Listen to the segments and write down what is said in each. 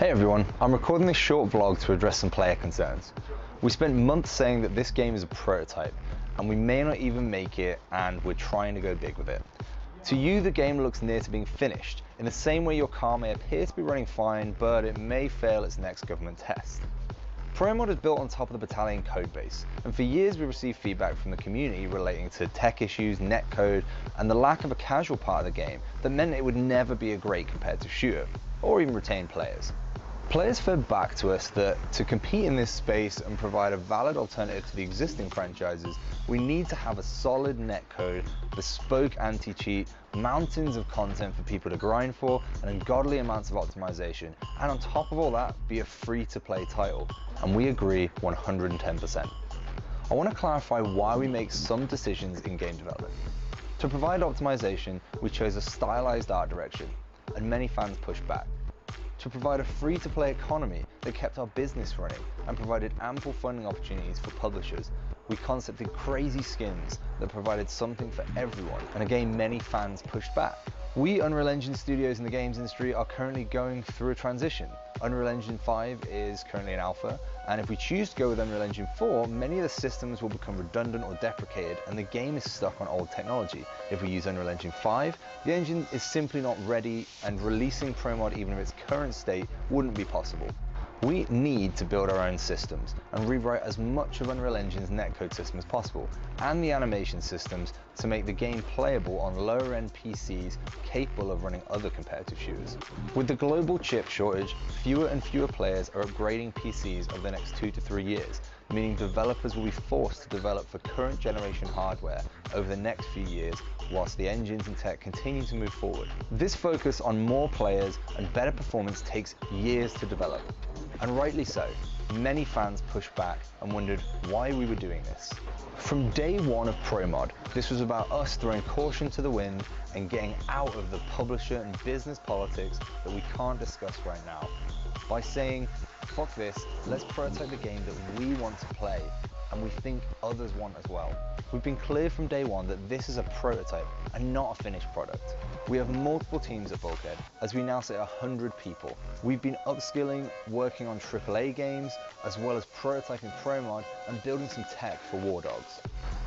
Hey everyone, I'm recording this short vlog to address some player concerns. We spent months saying that this game is a prototype and we may not even make it, and we're trying to go big with it. To you, the game looks near to being finished, in the same way your car may appear to be running fine, but it may fail its next government test. PROMOD is built on top of the Battalion codebase, and for years we received feedback from the community relating to tech issues, netcode, and the lack of a casual part of the game that meant it would never be a great competitive shooter, or even retain players. Players fed back to us that to compete in this space and provide a valid alternative to the existing franchises, we need to have a solid netcode, bespoke anti-cheat, mountains of content for people to grind for, and ungodly amounts of optimization, and on top of all that, be a free-to-play title. And we agree 110%. I want to clarify why we make some decisions in game development. To provide optimization, we chose a stylized art direction, and many fans pushed back. To provide a free-to-play economy that kept our business running and provided ample funding opportunities for publishers, we concepted crazy skins that provided something for everyone, and again many fans pushed back. We Unreal Engine studios in the games industry are currently going through a transition. Unreal Engine 5 is currently in alpha, and if we choose to go with Unreal Engine 4, many of the systems will become redundant or deprecated, and the game is stuck on old technology. If we use Unreal Engine 5, the engine is simply not ready, and releasing PROMOD even in its current state wouldn't be possible. We need to build our own systems and rewrite as much of Unreal Engine's netcode system as possible, and the animation systems to make the game playable on lower-end PCs capable of running other competitive shooters. With the global chip shortage, fewer and fewer players are upgrading PCs over the next 2 to 3 years, meaning developers will be forced to develop for current generation hardware over the next few years whilst the engines and tech continue to move forward. This focus on more players and better performance takes years to develop. And rightly so. Many fans pushed back and wondered why we were doing this. From day one of PROMOD, this was about us throwing caution to the wind and getting out of the publisher and business politics that we can't discuss right now, by saying, fuck this, let's prototype the game that we want to play and we think others want as well. We've been clear from day one that this is a prototype and not a finished product. We have multiple teams at Bulkhead, as we now sit 100 people. We've been upskilling, working on AAA games, as well as prototyping PROMOD and building some tech for War Dogs.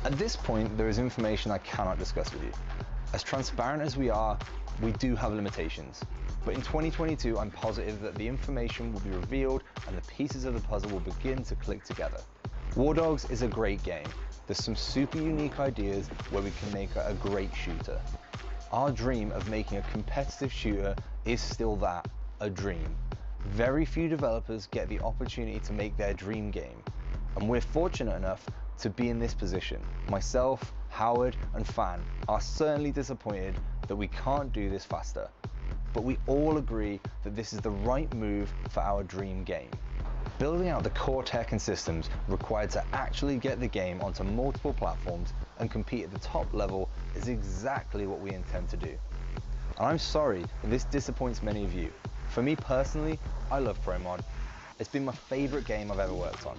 At this point, there is information I cannot discuss with you. As transparent as we are, we do have limitations. But in 2022, I'm positive that the information will be revealed and the pieces of the puzzle will begin to click together. War Dogs is a great game. There's some super unique ideas where we can make a great shooter. Our dream of making a competitive shooter is still that, a dream. Very few developers get the opportunity to make their dream game, and we're fortunate enough to be in this position. Myself, Howard, and Fan are certainly disappointed that we can't do this faster, but we all agree that this is the right move for our dream game. Building out the core tech and systems required to actually get the game onto multiple platforms and compete at the top level is exactly what we intend to do. And I'm sorry that this disappoints many of you. For me personally, I love PROMOD. It's been my favorite game I've ever worked on.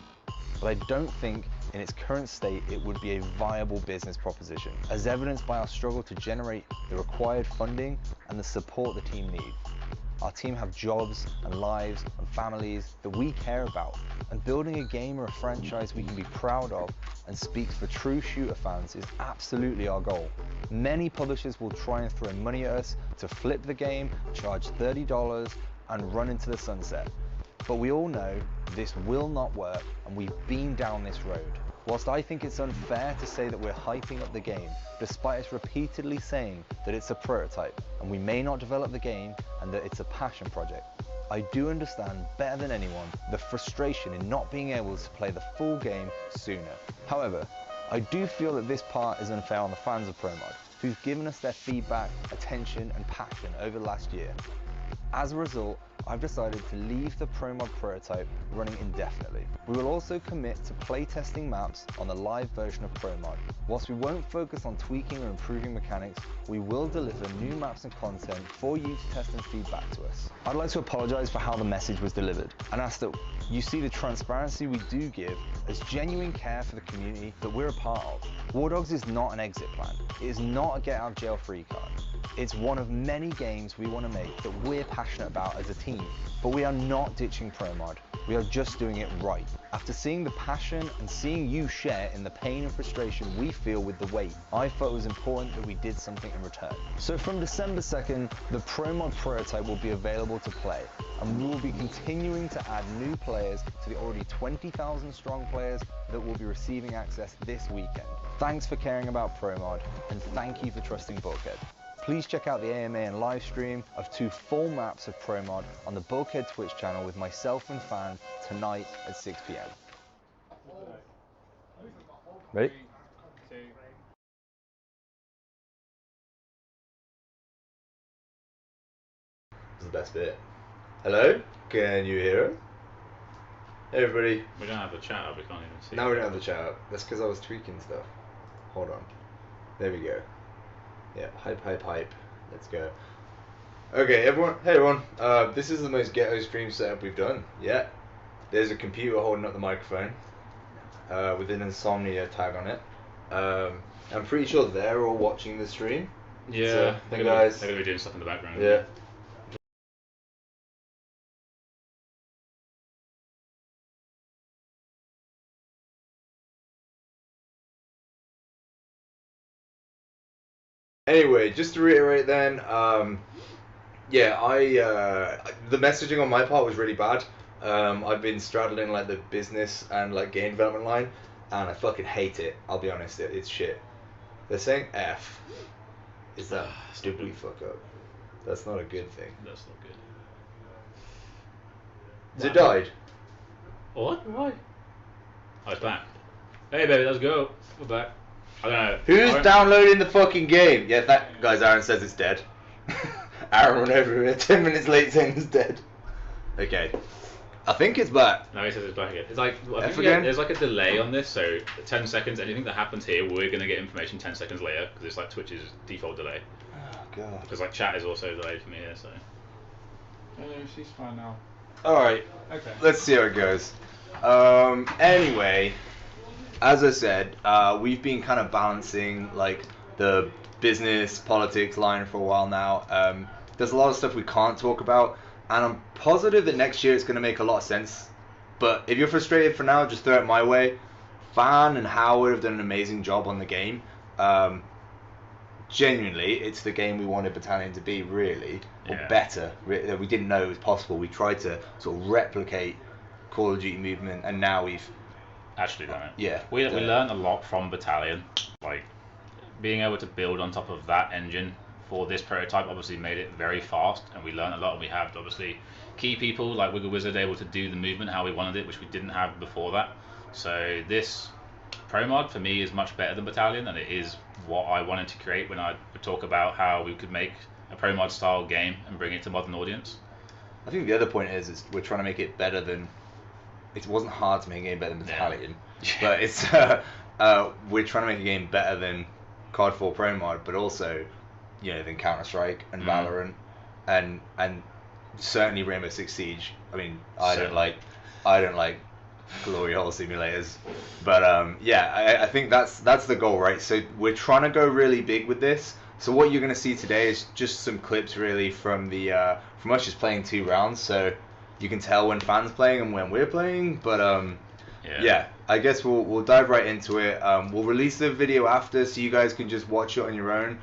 But I don't think in its current state it would be a viable business proposition, as evidenced by our struggle to generate the required funding and the support the team needs. Our team have jobs and lives and families that we care about, and building a game or a franchise we can be proud of and speaks for true shooter fans is absolutely our goal. Many publishers will try and throw money at us to flip the game, charge $30 and run into the sunset. But we all know this will not work, and we've been down this road. Whilst I think it's unfair to say that we're hyping up the game, despite us repeatedly saying that it's a prototype and we may not develop the game and that it's a passion project, I do understand better than anyone the frustration in not being able to play the full game sooner. However, I do feel that this part is unfair on the fans of PROMOD, who've given us their feedback, attention and passion over the last year. As a result, I've decided to leave the PROMOD prototype running indefinitely. We will also commit to playtesting maps on the live version of PROMOD. Whilst we won't focus on tweaking or improving mechanics, we will deliver new maps and content for you to test and feedback to us. I'd like to apologise for how the message was delivered and ask that you see the transparency we do give as genuine care for the community that we're a part of. War Dogs is not an exit plan. It is not a get out of jail free card. It's one of many games we want to make that we're passionate about as a team, but we are not ditching PROMOD. We are just doing it right. After seeing the passion and seeing you share in the pain and frustration we feel with the wait, I thought it was important that we did something in return. So from December 2nd, the PROMOD prototype will be available to play, and we will be continuing to add new players to the already 20,000 strong players that will be receiving access this weekend. Thanks for caring about PROMOD, and thank you for trusting Bulkhead. Please check out the AMA and live stream of 2 full maps of PROMOD on the Bulkhead Twitch channel with myself and Fan tonight at 6 PM. Ready? 3, 2. This is the best bit. Hello? Can you hear us? Hey everybody. We don't have the chat up, we can't even see. Now we don't have the chat up. That's because I was tweaking stuff. Hold on. There we go. Yeah, hype, hype, hype. Let's go. Okay, everyone. Hey, everyone. This is the most ghetto stream setup we've done yet. There's a computer holding up the microphone with an insomnia tag on it. I'm pretty sure they're all watching the stream. Yeah, so, hey guys. They're going to be doing stuff in the background. Yeah. Anyway, just to reiterate then, yeah, the messaging on my part was really bad. I've been straddling like the business and like game development line, and I fucking hate it. I'll be honest, it's shit. They're saying F. Is that did we fuck up? That's not a good thing. That's not good. Has it died? What? Why? Oh, it's back. Hey baby, let's go. We're back. I don't know. Who's downloading the fucking game? Yeah, that guys, Aaron says it's dead. Aaron ran over here 10 minutes late saying it's dead. Okay. I think it's back. No, he says it's back again. It's like, I F think again? there's like a delay on this, so 10 seconds, anything that happens here, we're going to get information 10 seconds later, because it's like Twitch's default delay. Oh, God. Because like chat is also delayed for me here, so. No, she's fine now. Alright. Okay. Let's see how it goes. Anyway, as I said, we've been kind of balancing like the business politics line for a while now. There's a lot of stuff we can't talk about, and I'm positive that next year it's going to make a lot of sense. But if you're frustrated for now, just throw it my way. Fan and Howard have done an amazing job on the game. Genuinely, it's the game we wanted Battalion to be, really, or better. We didn't know it was possible. We tried to sort of replicate Call of Duty movement, and now we've Actually done it. Yeah. We learned a lot from Battalion. Like, being able to build on top of that engine for this prototype obviously made it very fast, and we learned a lot, and we have obviously key people like Wiggle Wizard able to do the movement how we wanted it, which we didn't have before that. So this PROMOD for me is much better than Battalion, and it is what I wanted to create when I would talk about how we could make a PROMOD style game and bring it to modern audience. I think the other point is we're trying to make it better than. It wasn't hard to make a game better than Battalion, but it's we're trying to make a game better than COD 4 PROMOD, but also, you know, than Counter-Strike and Valorant, and certainly Rainbow Six Siege. I mean, I don't like glory hole simulators, but yeah, I think that's the goal, right? So we're trying to go really big with this. So what you're going to see today is just some clips really from the from us just playing 2 rounds. So you can tell when fans playing and when we're playing, but yeah, I guess we'll dive right into it. We'll release the video after, so you guys can just watch it on your own.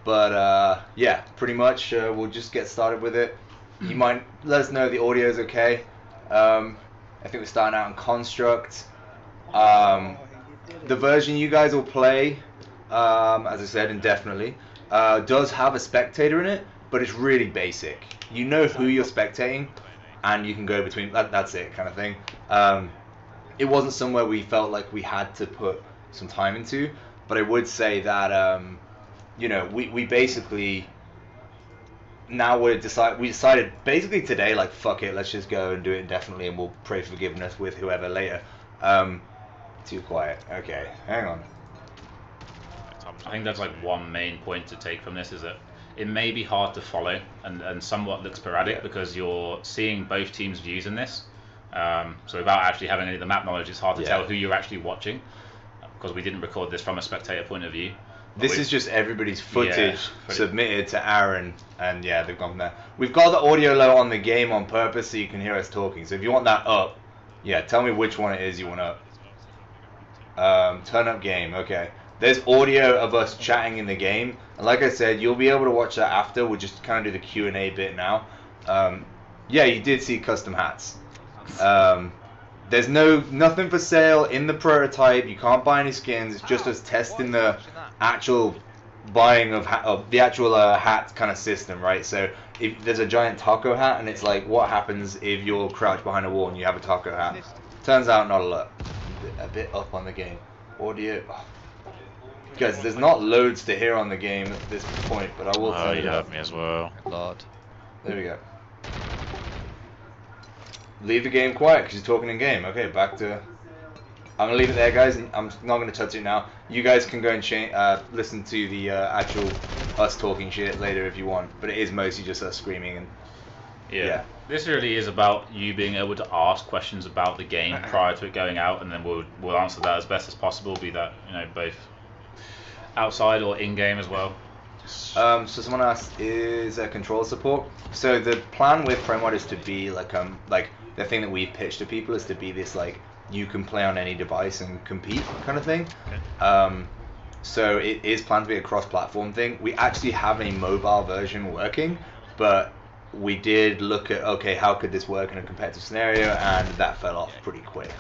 But yeah, pretty much we'll just get started with it. You might let us know the audio is okay. I think we're starting out in Construct. The version you guys will play, as I said, indefinitely, does have a spectator in it, but it's really basic. You know who you're spectating, and you can go between. That's it, kind of thing. It wasn't somewhere we felt like we had to put some time into, but I would say that you know, we basically now we decided basically today, like, fuck it, let's just go and do it indefinitely, and we'll pray for forgiveness with whoever later. Too quiet. Okay, hang on. I think that's like one main point to take from this, is that it may be hard to follow and somewhat look sporadic, because you're seeing both teams' views in this. So without actually having any of the map knowledge, it's hard to tell who you're actually watching, because we didn't record this from a spectator point of view. This is just everybody's footage Yeah, submitted to Aaron, and yeah, they've gone from there. We've got the audio low on the game on purpose so you can hear us talking. So if you want that up, yeah, tell me which one it is you want up. Turn up game, okay. There's audio of us chatting in the game, and like I said, you'll be able to watch that after. We'll just kind of do the Q&A bit now. Yeah, you did see custom hats. There's nothing for sale in the prototype. You can't buy any skins. It's just us testing the actual buying of the actual hat kind of system, right? So if there's a giant taco hat, and it's like, what happens if you're crouched behind a wall and you have a taco hat? Turns out not a lot. A bit up on the game. Audio. Guys, there's not loads to hear on the game at this point, but I will tell you. You have me as well. Lord. There we go. Leave the game quiet because you're talking in game. Okay, back to. I'm gonna leave it there, guys, and I'm not gonna touch it now. You guys can go and listen to the actual us talking shit later if you want, but it is mostly just us screaming and. Yeah. This really is about you being able to ask questions about the game prior to it going out, and then we'll answer that as best as possible. Be that both outside or in game as well. So someone asked, is there control support? So the plan with PROMOD is to be like the thing that we've pitched to people is to be this like you can play on any device and compete kind of thing. Okay. So it is planned to be a cross-platform thing. We actually have a mobile version working, but we did look at how could this work in a competitive scenario, and that fell off pretty quick.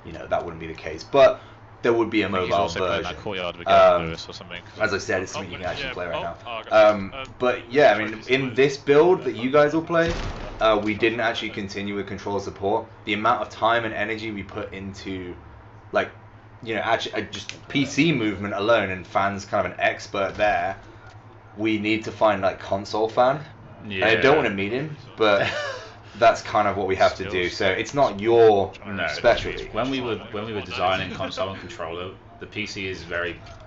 That wouldn't be the case, but there would be a mobile version. That courtyard with Lewis or something. As I said, it's something you can actually play right now. But yeah, I mean, in this build that you guys will play, we didn't actually continue with control support. The amount of time and energy we put into, actually just PC movement alone, and Fan's kind of an expert there. We need to find console Fan. Yeah. I don't want to meet him, but that's kind of what we have to do. So it's not your specialty. When we were designing console and controller, the PC is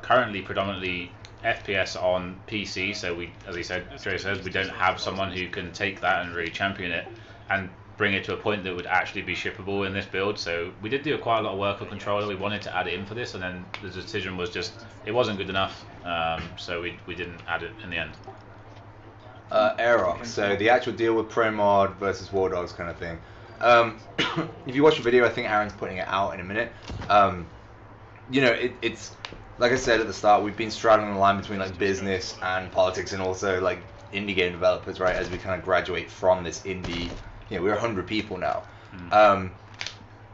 currently predominantly FPS on PC. So we, as he said, Trey says, we don't have someone who can take that and really champion it and bring it to a point that would actually be shippable in this build. So we did do quite a lot of work on controller. We wanted to add it in for this, and then the decision was just it wasn't good enough. So we didn't add it in the end. Aerox, so the actual deal with PROMOD versus War Dogs kind of thing. If you watch the video, I think Aaron's putting it out in a minute. It's like I said at the start, we've been straddling the line between business and politics, and also indie game developers, right? As we kind of graduate from this indie, we're 100 people now.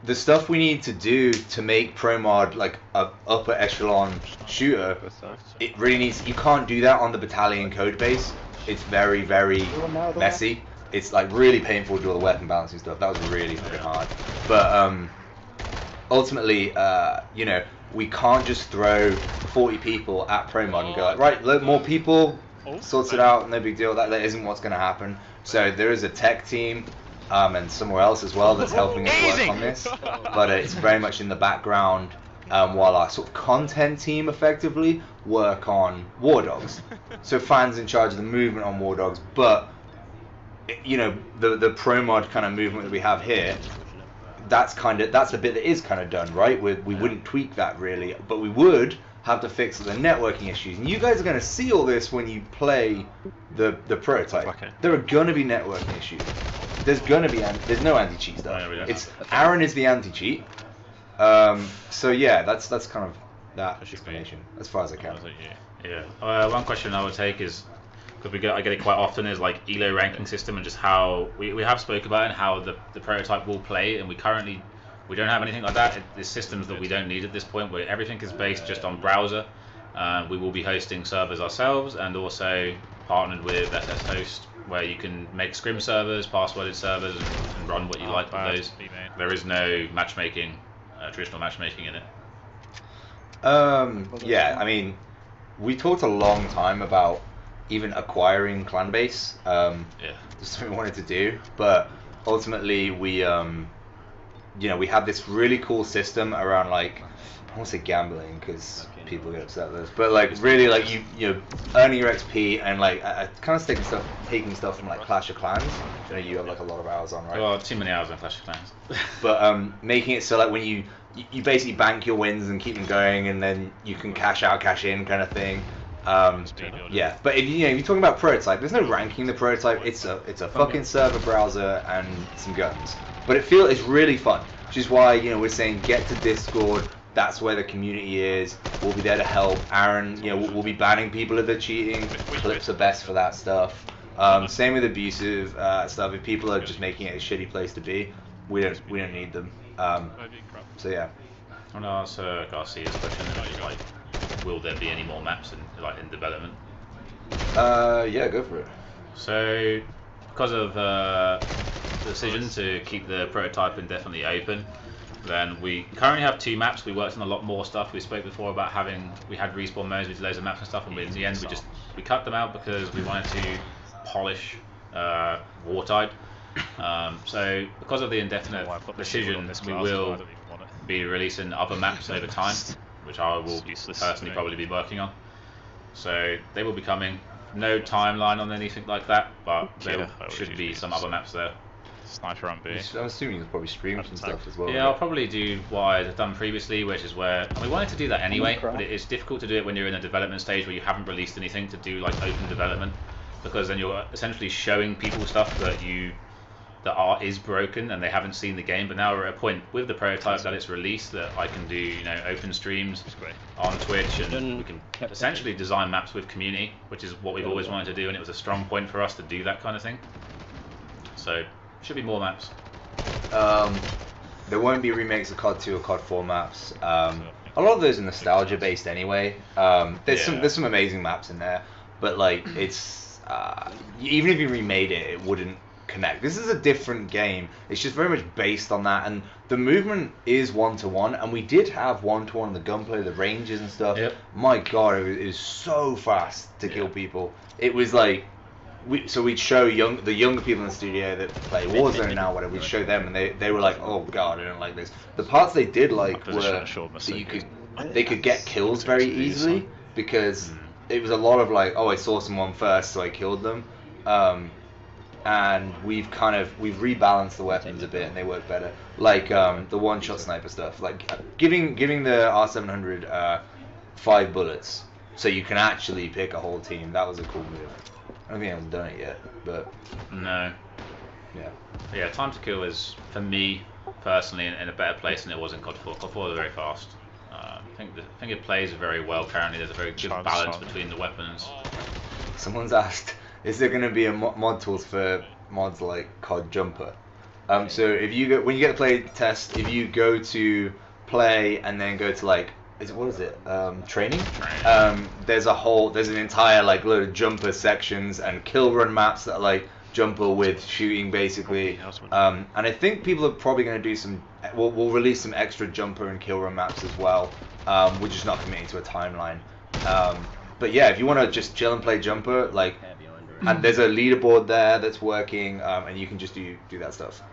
The stuff we need to do to make PROMOD a upper echelon shooter, it really needs. You can't do that on the Battalion code base. It's very, very messy. It's really painful to do all the weapon balancing stuff. That was really fucking hard. But ultimately, we can't just throw 40 people at PROMOD and go right, look, more people, sorts it out, no big deal. That isn't what's going to happen. So there is a tech team and somewhere else as well that's helping us work on this. But it's very much in the background. While our sort of content team effectively work on War Dogs. So Fans in charge of the movement on War Dogs, but the PROMOD kind of movement that we have here, that's the bit that is kind of done, right? We wouldn't tweak that really, but we would have to fix the networking issues. And you guys are going to see all this when you play the prototype. Okay. There are going to be networking issues. There's no anti-cheat stuff. It's Aaron is the anti-cheat. So yeah, that's kind of that explanation as far as I can. Yeah. One question I would take is, because I get it quite often, is ELO ranking system and just how we have spoke about it and how the prototype will play, and we don't have anything like that. There's systems that we don't need at this point, where everything is based just on browser. We will be hosting servers ourselves, and also partnered with SS Host, where you can make scrim servers, passworded servers, and run what you like with those. There is no matchmaking. Traditional matchmaking in it. Yeah, I mean, we talked a long time about even acquiring clan base. That's something we wanted to do, but ultimately we we have this really cool system around I won't say gambling because people get upset with this, but really you earning your XP and kind of taking stuff from Clash of Clans. You have a lot of hours on, right? Well, too many hours on Clash of Clans. But making it so when you basically bank your wins and keep them going, and then you can cash out, cash in kind of thing. Yeah, but if you're talking about prototype, there's no ranking the prototype. It's a fucking server browser and some guns. But it's really fun, which is why we're saying get to Discord. That's where the community is. We'll be there to help. Aaron, we'll be banning people if they're cheating. Clips are best for that stuff. Same with abusive stuff. If people are just making it a shitty place to be, we don't need them. So yeah. I want to answer Garcia's question. Like, will there be any more maps in development? Yeah, go for it. So, because of the decision to keep the prototype indefinitely open, then we currently have 2 maps. We worked on a lot more stuff. We spoke before about we had respawn modes with loads of maps and stuff, and in the end we cut them out because we wanted to polish Wartide. So because of the indefinite decision, we will be releasing other maps over time, which I will personally probably be working on. So they will be coming. No timeline on anything like that, but there should be some other maps there. Sniper on B. I'm assuming you'll probably stream some stuff as well. Yeah, I'll probably do what I've done previously, which is where we wanted to do that anyway, but it's difficult to do it when you're in a development stage where you haven't released anything, to do like open development, because then you're essentially showing people stuff that is broken and they haven't seen the game. But now we're at a point with the prototype that it's released that I can do open streams on Twitch, and we can essentially design maps with community, which is what we've always wanted to do, and it was a strong point for us to do that kind of thing. So should be more maps. There won't be remakes of COD 2 or COD 4 maps. A lot of those are nostalgia based anyway. There's some amazing maps in there, but like it's even if you remade it, it wouldn't connect. This is a different game. It's just very much based on that, and the movement is 1-to-1, and we did have 1-to-1 in the gunplay, the ranges and stuff. Yep. My god, it was so fast to kill people. It was like we'd show the younger people in the studio that play Warzone now, whatever. We'd show them, and they were like, "Oh god, I don't like this." The parts they did like were that they could get kills very easily, because it was a lot of like, "Oh, I saw someone first, so I killed them." And we've rebalanced the weapons a bit, and they work better. Like the one-shot sniper stuff, like giving the R700 5 bullets, so you can actually pick a whole team. That was a cool move. I don't think I've done it yet, but no. Yeah, time to kill is, for me personally, in a better place than it was in COD 4. COD 4 is very fast. I think it plays very well currently. There's a very good balance between the weapons. Someone's asked, is there going to be a mod tools for mods like COD Jumper? So if when you get to play test, if you go to play and then go to like, training? There's an entire like load of jumper sections and kill run maps that are like jumper with shooting basically. And I think people are probably going to do we'll release some extra jumper and kill run maps as well. We're just not committing to a timeline. But yeah, if you want to just chill and play jumper, like, and there's a leaderboard there that's working, and you can just do that stuff.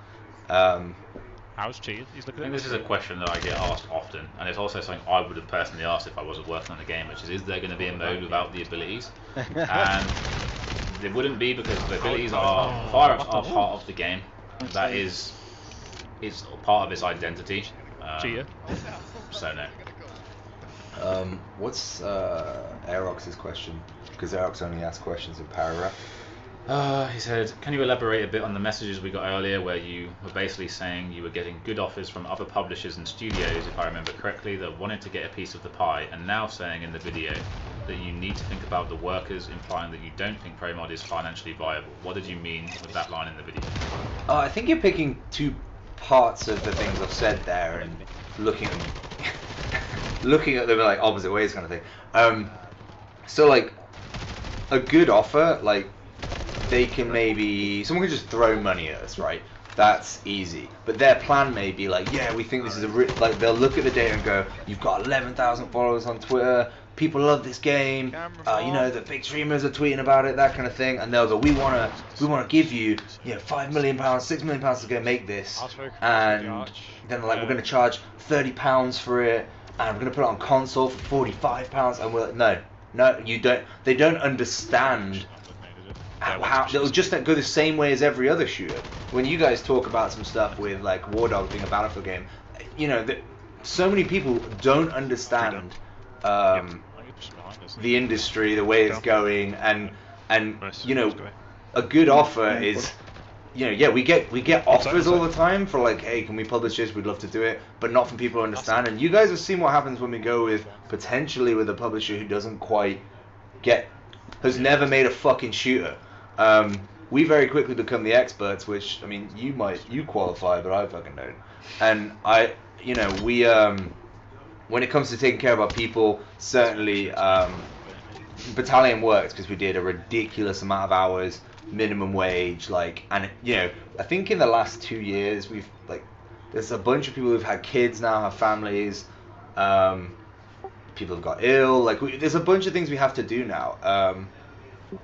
How's Cheese? I think this is a question that I get asked often, and it's also something I would have personally asked if I wasn't working on the game, which is there going to be a mode without the abilities? And there wouldn't be, because the abilities are firearms are part of the game. That is part of its identity. So no. What's Aerox's question? Because Aerox only asks questions in paragraph. He said, can you elaborate a bit on the messages we got earlier where you were basically saying you were getting good offers from other publishers and studios, if I remember correctly, that wanted to get a piece of the pie, and now saying in the video that you need to think about the workers, implying that you don't think PROMOD is financially viable. What did you mean with that line in the video? I think you're picking two parts of the things I've said there and looking at them like opposite ways kind of thing. So like a good offer, like someone can just throw money at us, right? That's easy. But their plan may be like, yeah, we think this is like they'll look at the data and go, you've got 11,000 followers on Twitter, people love this game, the big streamers are tweeting about it, that kind of thing, and they'll go, we want to give you, £5 million, £6 million to go make this, and then they're like, we're going to charge £30 for it, and we're going to put it on console for £45, and we're like, no, you don't. They don't understand how it'll just go the same way as every other shooter. When you guys talk about some stuff with like War Dog being a Battlefield game, so many people don't understand the industry, the way it's going, and you know, a good offer is, you know, yeah, we get offers all the time for like, hey, can we publish this? We'd love to do it, but not from people who understand. And you guys have seen what happens when we go with potentially with a publisher who doesn't quite has never made a fucking shooter. We very quickly become the experts, which, I mean, you qualify, but I fucking don't. And we when it comes to taking care of our people, certainly Battalion works because we did a ridiculous amount of hours, minimum wage, and you know, I think in the last 2 years we've there's a bunch of people who've had kids now, have families, people have got ill, there's a bunch of things we have to do now.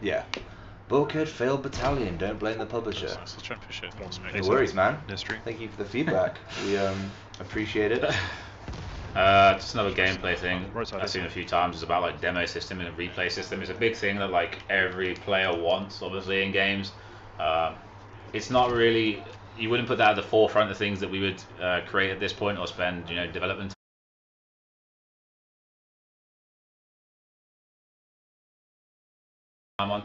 Yeah. Bulkhead failed Battalion, don't blame the publisher. No worries, man. Thank you for the feedback. We appreciate it. Just another gameplay thing I've seen a few times is about like demo system and a replay system. It's a big thing that like every player wants, obviously, in games. It's not really, you wouldn't put that at the forefront of things that we would create at this point or spend, you know, development time on.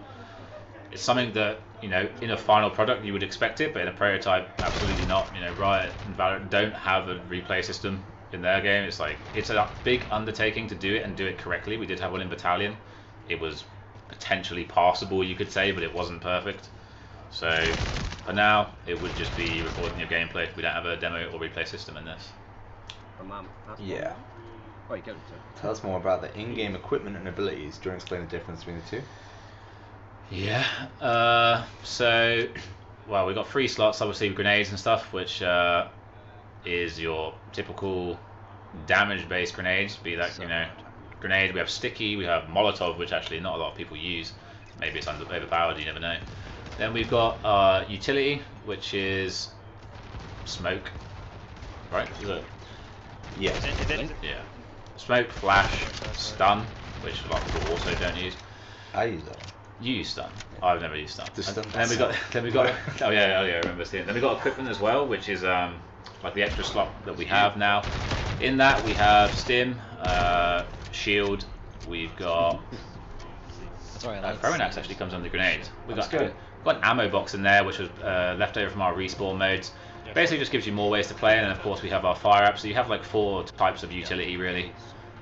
It's something that, you know, in a final product you would expect it, but in a prototype, absolutely not. You know, Riot and Valorant don't have a replay system in their game. It's like, it's a big undertaking to do it and do it correctly. We did have one in Battalion. It was potentially passable, you could say, but it wasn't perfect. So for now, it would just be recording your gameplay. We don't have a demo or replay system in this. Yeah. Tell us more about the in-game equipment and abilities. Do you want to explain the difference between the two? Yeah. So, well, we've got 3 slots, obviously, with grenades and stuff, which is your typical damage-based grenades. Be that, you know, grenade. We have sticky. We have Molotov, which actually not a lot of people use. Maybe it's overpowered. You never know. Then we've got utility, which is smoke. Right? Is it? Yes. Yeah. Smoke, flash, stun, which a lot of people also don't use. I use that one. You use stun. I've never used stun. Then we got. Oh yeah, I remember seeing. Then we got equipment as well, which is like the extra slot that we have now. In that we have stim, shield. We've got. Throwing axe actually comes under grenades. We've got an ammo box in there, which was left over from our respawn modes. Basically, just gives you more ways to play, and then of course we have our fire app. So you have like 4 types of utility really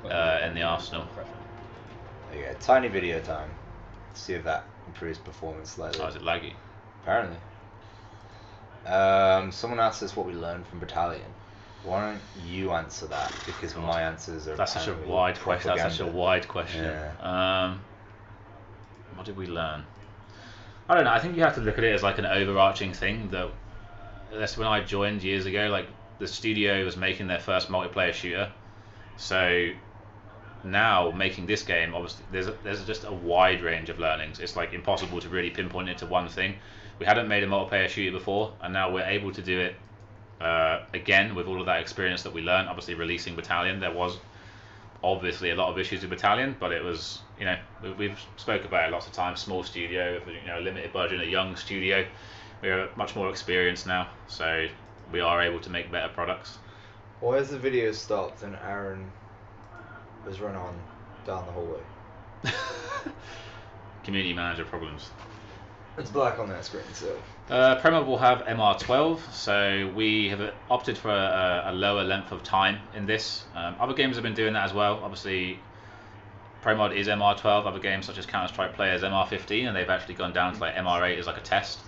in the arsenal. Okay, tiny video time. See if that improves performance slightly. Oh, is it laggy? Apparently. Someone asked us what we learned from Battalion. Why don't you answer that? Because my answers are. That's such a wide question. That's such a wide question. Yeah. What did we learn? I don't know. I think you have to look at it as like an overarching thing. That's when I joined years ago. Like the studio was making their first multiplayer shooter, so. Now making this game, obviously there's just a wide range of learnings. It's like impossible to really pinpoint it to one thing. We hadn't made a multiplayer shooter before, and now we're able to do it again with all of that experience that we learned. Obviously releasing Battalion, there was obviously a lot of issues with Battalion, but it was, you know, we've spoke about it lots of times. Small studio, you know, limited budget, a young studio. We're much more experienced now, so we are able to make better products. Why has the video stopped and Aaron was run on down the hallway? Community manager problems. It's black on that screen, so. PROMOD will have MR12, so we have opted for a lower length of time in this. Other games have been doing that as well. Obviously, PROMOD is MR12. Other games such as Counter-Strike Play is MR15, and they've actually gone down to like MR8 as like a test.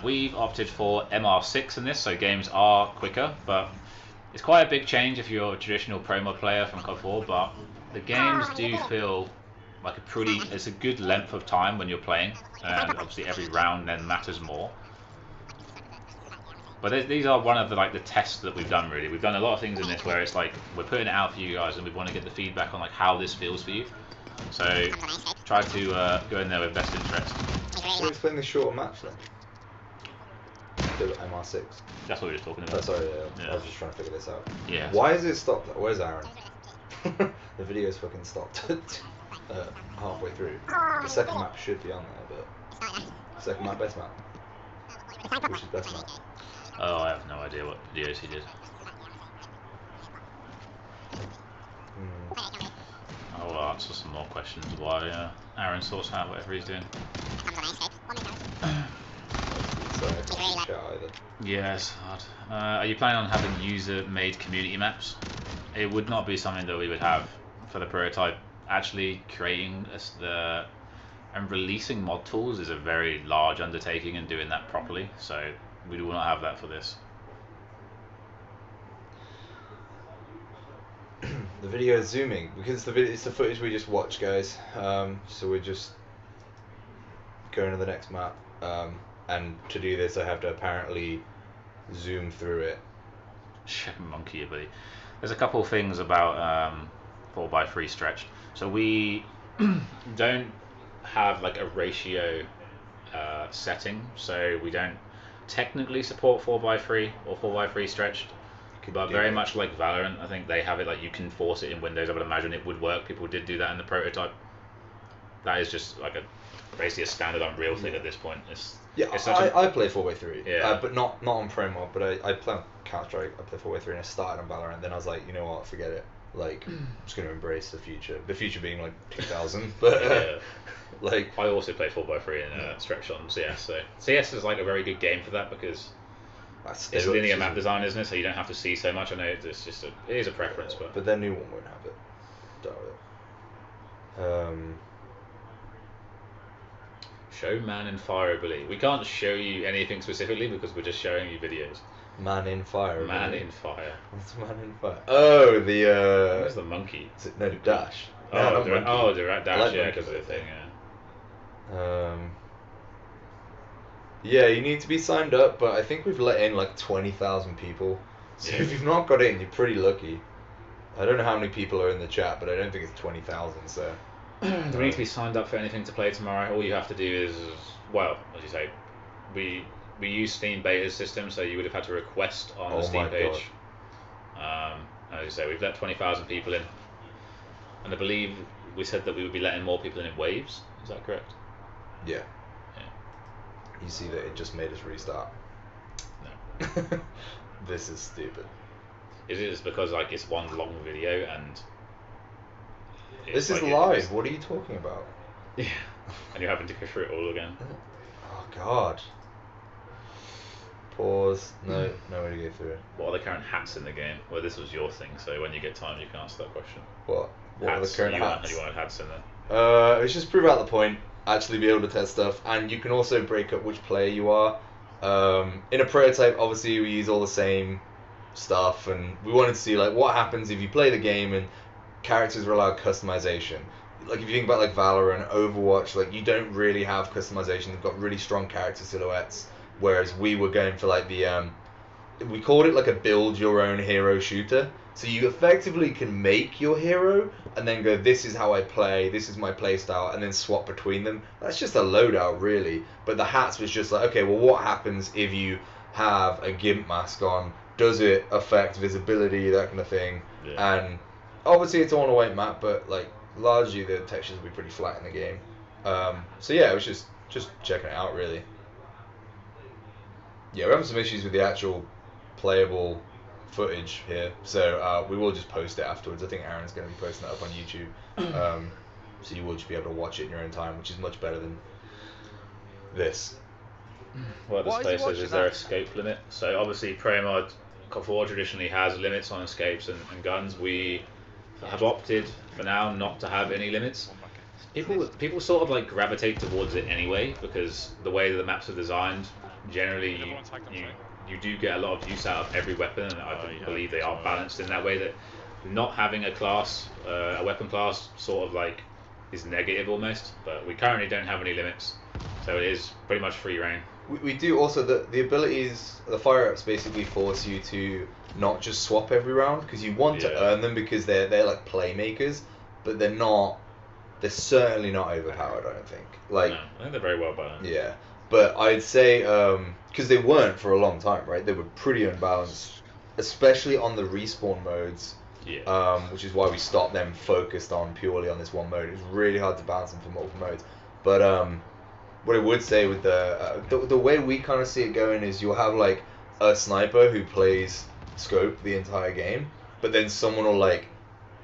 We've opted for MR6 in this, so games are quicker, but it's quite a big change if you're a traditional PROMOD player from COD 4, but the games do feel like it's a good length of time when you're playing, and obviously every round then matters more. But these are one of the tests that we've done really. We've done a lot of things in this where it's like we're putting it out for you guys and we want to get the feedback on like how this feels for you. So try to go in there with best interest. So explain the shorter match then. The MR6. That's what we were talking about. Oh, sorry, yeah. I was just trying to figure this out. Yeah. Why is it stopped? Where's Aaron? The video's fucking stopped halfway through. The second map should be on there, but second map, best map. Which is best map? Oh, I have no idea what videos he did. Oh, will answer some more questions why Aaron sorts out whatever he's doing. Yeah, it's hard. Are you planning on having user-made community maps? It would not be something that we would have for the prototype. Actually, creating and releasing mod tools is a very large undertaking, and doing that properly. So we will not have that for this. The video is zooming because it's the footage we just watched, guys. So we're just going to the next map, and to do this I have to apparently zoom through it. Monkey, buddy. There's a couple of things about 4x3 stretched. So we don't have like a ratio setting, so we don't technically support 4x3 or 4x3 stretched. But very much like Valorant, I think they have it like you can force it in Windows. I would imagine it would work. People did do that in the prototype. That is just like basically a standard Unreal thing at this point. I play 4x3, Yeah. but not on PROMOD, but I play on Counter-Strike. I play 4x3 and I started on Valorant. Then I was like, you know what, forget it. Like, I'm just going to embrace the future. The future being like 2000, but Yeah. like I also play 4x3 and stretched on CS. So CS is like a very good game for that because it's linear map design, isn't it? So you don't have to see so much. I know it is a preference, but their new one won't have it. Doubt it. Show Man in Fire, I believe. We can't show you anything specifically because we're just showing you videos. Man in Fire. Man in Fire. What's Man in Fire? Oh, the Where's the monkey? Is it, no, Dash. Oh, No, Direct Dash. like Yeah, Monkey, because of the thing. Yeah, you need to be signed up, but I think we've let in like 20,000 people. So if you've not got in, you're pretty lucky. I don't know how many people are in the chat, but I don't think it's 20,000. So. Do we need to be signed up for anything to play tomorrow? All you have to do is, well, as you say, we use Steam beta system, so you would have had to request on the Steam page. As you say, we've let 20,000 people in, and I believe we said that we would be letting more people in waves. Is that correct? Yeah. You see that it just made us restart. No. This is stupid. Is it just because like it's one long video and? This is live. What are you talking about? Yeah. And you're having to go through it all again. Oh God. Pause. No way to go through it. What are the current hats in the game? Well, this was your thing, so when you get time, you can answer that question. What are the current hats? You wanted hats in there. It's just prove out the point. Actually, be able to test stuff, and you can also break up which player you are. In a prototype, obviously, we use all the same stuff, and we wanted to see like what happens if you play the game and characters are allowed customization. Like if you think about like Valorant, Overwatch, like you don't really have customization. They've got really strong character silhouettes, whereas we were going for like the we called it like a build your own hero shooter. So you effectively can make your hero and then go, this is how I play, this is my play style, and then swap between them. That's just a loadout really. But the hats was just like, okay, well what happens if you have a GIMP mask on? Does it affect visibility, that kind of thing? Yeah. And obviously it's all on a white map, but like largely the textures will be pretty flat in the game. So yeah, it was just checking it out really. Yeah, we're having some issues with the actual playable footage here, so we will just post it afterwards. I think Aaron's going to be posting it up on YouTube, so you will just be able to watch it in your own time, which is much better than this. Well, the space says, is there a scope limit? So obviously PROMOD traditionally has limits on escapes and guns. We have opted for now not to have any limits. People sort of like gravitate towards it anyway because the way that the maps are designed, generally you do get a lot of use out of every weapon, and I believe they are balanced in that way that not having a class, a weapon class, sort of like is negative almost. But we currently don't have any limits, so it is pretty much free reign. We do also the abilities, the fire ups basically force you to not just swap every round because you want to earn them because they're like playmakers, but they're not. They're certainly not overpowered. I don't think. Like no, I think they're very well balanced. Yeah, but I'd say because they weren't for a long time, right? They were pretty unbalanced, especially on the respawn modes. Yeah. Which is why we stopped them focused on purely on this one mode. It was really hard to balance them for multiple modes, but what I would say with the way we kind of see it going is you'll have like a sniper who plays scope the entire game, but then someone will like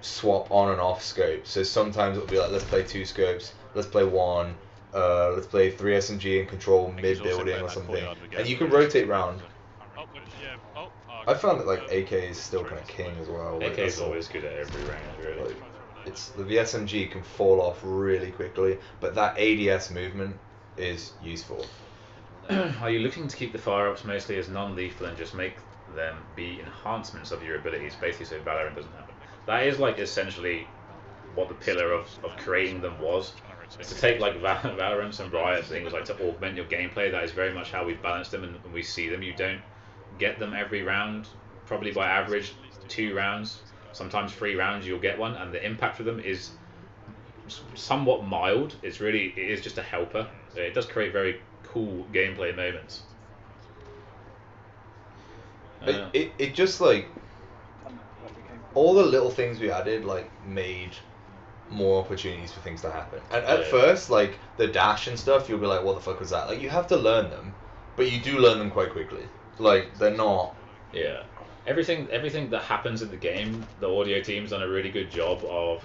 swap on and off scopes. So sometimes it'll be like, let's play 2 scopes, let's play 1, let's play 3 SMG and control mid building or something, and you can rotate round. I found that like AK is still kind of king as well. AK is always good at every range, really. Like, it's the SMG can fall off really quickly, but that ADS movement is useful. Are you looking to keep the fire-ups mostly as non-lethal and just make them be enhancements of your abilities, basically so Valorant doesn't happen? That is like essentially what the pillar of creating them was. To take like Valorant and Riot things like to augment your gameplay, that is very much how we balance them and we see them. You don't get them every round, probably by average 2 rounds, sometimes 3 rounds you'll get one, and the impact of them is somewhat mild. It is just a helper. It does create very cool gameplay moments. It just like all the little things we added like made more opportunities for things to happen. And at first, like the dash and stuff, you'll be like, what the fuck was that? Like you have to learn them, but you do learn them quite quickly. Like they're not. Yeah. Everything that happens in the game, the audio team's done a really good job of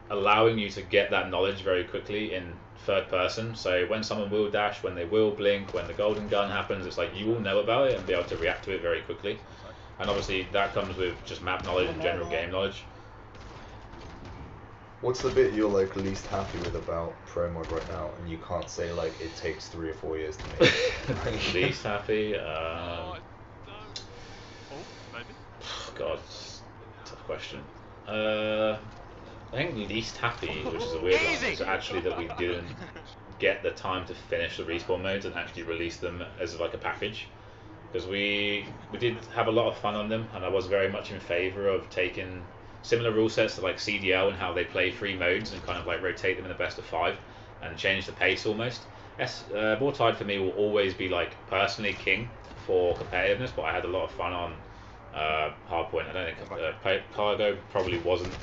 allowing you to get that knowledge very quickly in third person. So when someone will dash, when they will blink, when the golden gun happens, it's like you will know about it and be able to react to it very quickly. And obviously that comes with just map knowledge and general game knowledge. What's the bit you're like least happy with about PROMOD right now, and you can't say like it takes 3 or 4 years to make it? Least happy? God, tough question. I think least happy, which is a weird one, is actually that we didn't get the time to finish the respawn modes and actually release them as like a package. Because we did have a lot of fun on them, and I was very much in favour of taking similar rule sets to like CDL and how they play 3 modes and kind of like rotate them in the best of 5 and change the pace almost. Wartide for me will always be like personally king for competitiveness, but I had a lot of fun on Hardpoint. I don't think Cargo probably wasn't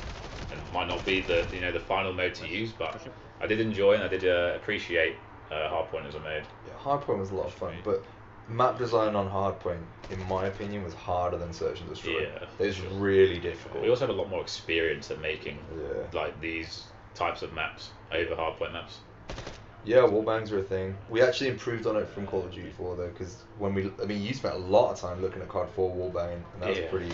and might not be the the final mode to use, but I did enjoy and I did appreciate Hardpoint as a mode. Yeah, Hardpoint was a lot of fun, but map design on Hardpoint, in my opinion, was harder than Search and Destroy. Yeah, it's really difficult. We also have a lot more experience at making like these types of maps over Hardpoint maps. Yeah, wallbangs are a thing. We actually improved on it from Call of Duty 4 though, because when you spent a lot of time looking at Card 4 wallbanging, and that was pretty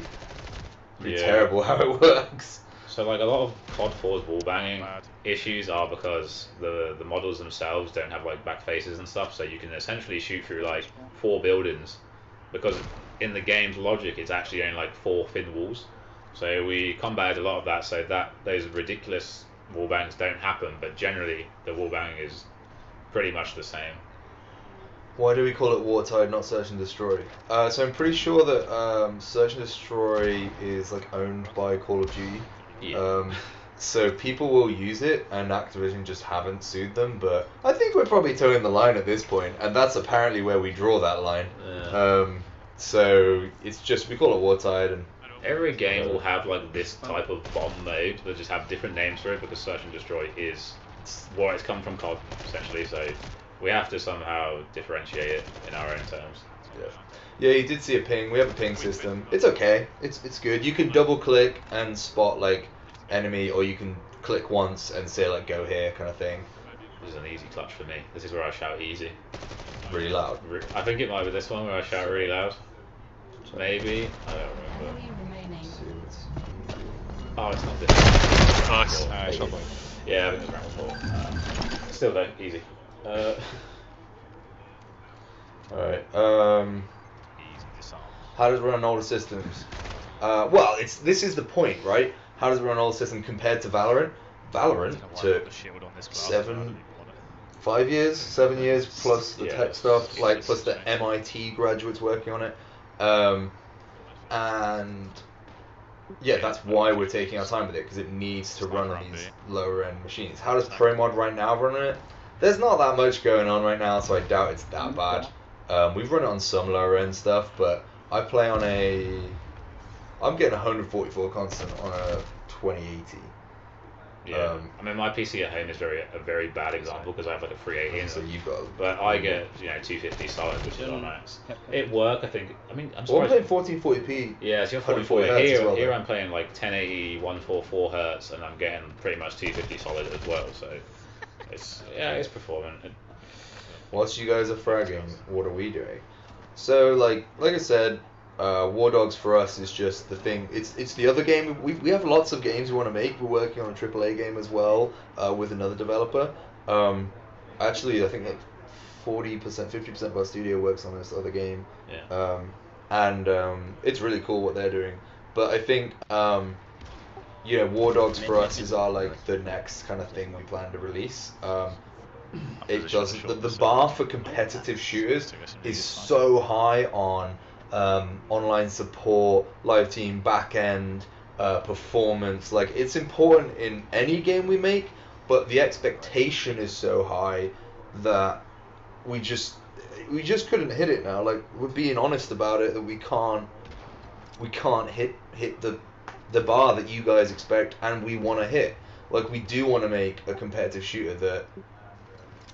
terrible how it works. So like a lot of COD 4's wallbanging issues are because the models themselves don't have like back faces and stuff, so you can essentially shoot through like 4 buildings, because in the game's logic it's actually only like 4 thin walls. So we combated a lot of that so that those ridiculous wallbangs don't happen, but generally the wallbanging is pretty much the same. Why do we call it Wartide, not Search and Destroy? So I'm pretty sure that Search and Destroy is like owned by Call of Duty. Yeah. So people will use it, and Activision just haven't sued them. But I think we're probably towing the line at this point, and that's apparently where we draw that line. So it's just we call it Wartide, and every game will have like this type of bomb mode that just have different names for it because Search and Destroy is where it's come from COD essentially. So we have to somehow differentiate it in our own terms. Yeah, you did see a ping. We have a ping system. It's okay. It's good. You can double click and spot like enemy, or you can click once and say like go here kind of thing. This is an easy clutch for me. This is where I shout easy. Really loud. I think it might be this one where I shout really loud. Maybe. I don't remember. Oh, it's not this. Nice. Yeah, I think it's round 4. Still though, easy. Alright. How does it run on older systems? Well, this is the point, right? How does it run on older systems compared to Valorant? Valorant took 7 years plus the tech stuff, like plus the MIT graduates working on it, and yeah, that's why we're taking our time with it, because it needs to run on these lower end machines. How does PROMOD right now run on it? There's not that much going on right now, so I doubt it's that bad. We've run it on some lower end stuff, but I play on I'm getting 144 constant on a 2080. Yeah, I mean, my PC at home is a very bad example because I have like a 380 So you've got. but I get 250 solid, which is on max. It work, I think. I mean, I'm Well, I'm surprised. playing 1440p. Yeah, so you're 140 44. hertz as Here, well, here though. I'm playing like 1080, 144 hertz, and I'm getting pretty much 250 solid as well. So it's performant. Whilst you guys are fragging, what are we doing? So like I said, War Dogs for us is just the thing. It's the other game. We have lots of games we want to make. We're working on a AAA game as well with another developer. Actually, I think like 40%, 50% of our studio works on this other game. Yeah. And it's really cool what they're doing. But I think War Dogs for us is our like the next kind of thing we plan to release. It doesn't. The bar for competitive shooters is so high on online support, live team, back end, performance. Like it's important in any game we make, but the expectation is so high that we just couldn't hit it now. Like we're being honest about it that we can't hit the bar that you guys expect and we want to hit. Like we do want to make a competitive shooter that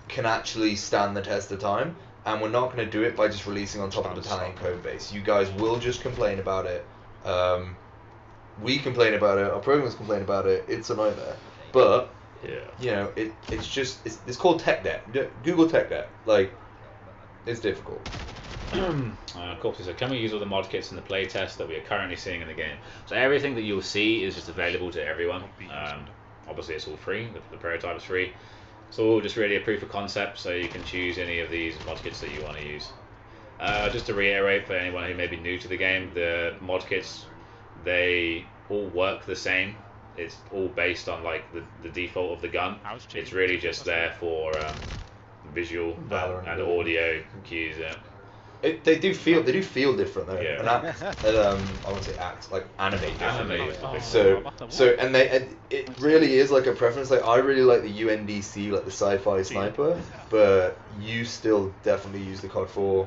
can actually stand the test of time, and we're not going to do it by just releasing on top of the Battalion code base. You guys will just complain about it. We complain about it. Our programmers complain about it. It's a nightmare. But it's called tech debt. Google tech debt. Like it's difficult. Corpse said, can we use all the mod kits in the playtest that we are currently seeing in the game? So everything that you'll see is just available to everyone. Obviously, it's all free. The prototype is free. It's all just really a proof of concept, so you can choose any of these mod kits that you want to use. Just to reiterate for anyone who may be new to the game, the mod kits, they all work the same. It's all based on like the default of the gun. It's really just there for visual and audio cues. They do feel different though. Yeah. And I want to say act like animate differently. Animate. So it really is like a preference. Like I really like the UNDC, like the sci-fi sniper, but you still definitely use the COD 4